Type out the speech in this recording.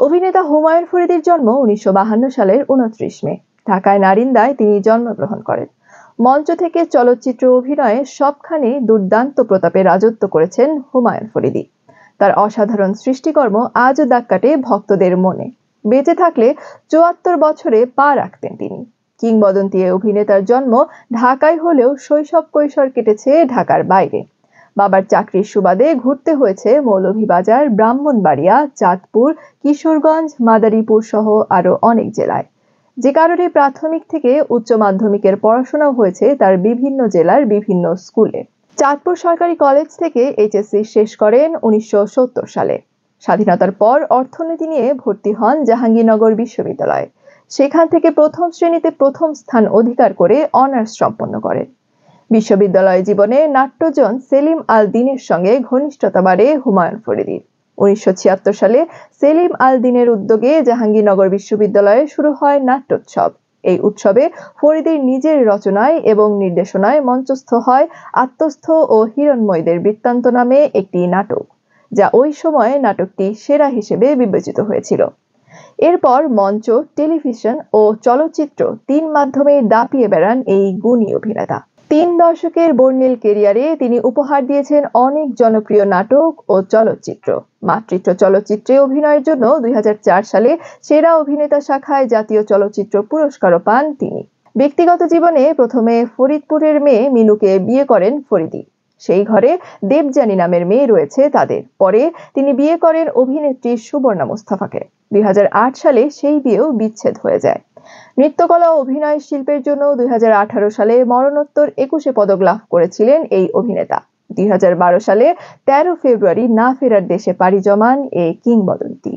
অভিনেতা হুমায়ুন ফরিদীর জন্ম ১৯৫২ সালের ২৯ মে। ঢাকায় নারিন্দায় তিনি জন্মগ্রহণ করেন। মঞ্চ থেকে চলচ্চিত্র অভিনয়ে সবখানে দুর্দান্ত প্রতাপে রাজত্ব করেছেন হুমায়ুন ফরিদী। তার অসাধারণ সৃষ্টিকর্ম আজও দাগ কাটে ভক্তদের মনে। বেঁচে থাকলে ৭৪ বছরে পা রাখতেন তিনি। কিংবদন্তি এ অভিনেতার জন্ম ঢাকায় হলেও শৈশব কৈশোর কেটেছে ঢাকার বাইরে। বাবার চাকরির সুবাদে ঘুরতে হয়েছে মৌলভীবাজার, ব্রাহ্মণবাড়িয়া, চাঁদপুর, কিশোরগঞ্জ, মাদারীপুর সহ আরো অনেক জেলায়। যে কারণে প্রাথমিক থেকে উচ্চ মাধ্যমিকের পড়াশোনাও হয়েছে তার বিভিন্ন জেলার বিভিন্ন স্কুলে। চাঁদপুর সরকারি কলেজ থেকে এইচএসসি শেষ করেন ১৯৭০ সালে। স্বাধীনতার পর অর্থনীতি নিয়ে ভর্তি হন জাহাঙ্গীরনগর বিশ্ববিদ্যালয়ে। সেখান থেকে প্রথম শ্রেণীতে প্রথম স্থান অধিকার করে অনার্স সম্পন্ন করেন। বিশ্ববিদ্যালয় জীবনে নাট্যজন সেলিম আল দীনের সঙ্গে ঘনিষ্ঠতা বাড়ে হুমায়ুন ফরিদীর। ১৯৭৬ সালে সেলিম আল দীনের উদ্যোগে জাহাঙ্গীরনগর বিশ্ববিদ্যালয়ে শুরু হয় নাট্যোৎসব। এই উৎসবে ফরিদীর নিজের রচনায় এবং নির্দেশনায় মঞ্চস্থ হয় আত্মস্থ ও হিরণ্ময়দের বৃত্তান্ত নামে একটি নাটক, যা ওই সময়ে নাটকটি সেরা হিসেবে বিবেচিত হয়েছিল। এরপর মঞ্চ, টেলিভিশন ও চলচ্চিত্র তিন মাধ্যমে দাপিয়ে বেড়ান এই গুণী অভিনেতা। ৩ দশকের বর্ণিল ক্যারিয়ারে তিনি উপহার দিয়েছেন অনেক জনপ্রিয় নাটক ও চলচ্চিত্র। মাতৃত্ব চলচ্চিত্রে অভিনয়ের জন্য ২০০৪ সালে সেরা অভিনেতা শাখায় জাতীয় চলচ্চিত্র পুরস্কারও পান তিনি। ব্যক্তিগত জীবনে প্রথমে ফরিদপুরের মেয়ে মিনুকে বিয়ে করেন ফরিদী। সেই ঘরে দেবযানী নামের মেয়ে রয়েছে তাদের। পরে তিনি বিয়ে করেন অভিনেত্রী সুবর্ণা মুস্তাফাকে। ২০০৮ সালে সেই বিয়েও বিচ্ছেদ হয়ে যায়। নৃত্যকলা ও অভিনয় শিল্পের জন্য ২০১৮ সালে মরণোত্তর ২১ পদক লাভ করেছিলেন এই অভিনেতা। ২০১২ সালে ১৩ ফেব্রুয়ারি না ফেরার দেশে পাড়ি জমান এই কিংবদন্তি।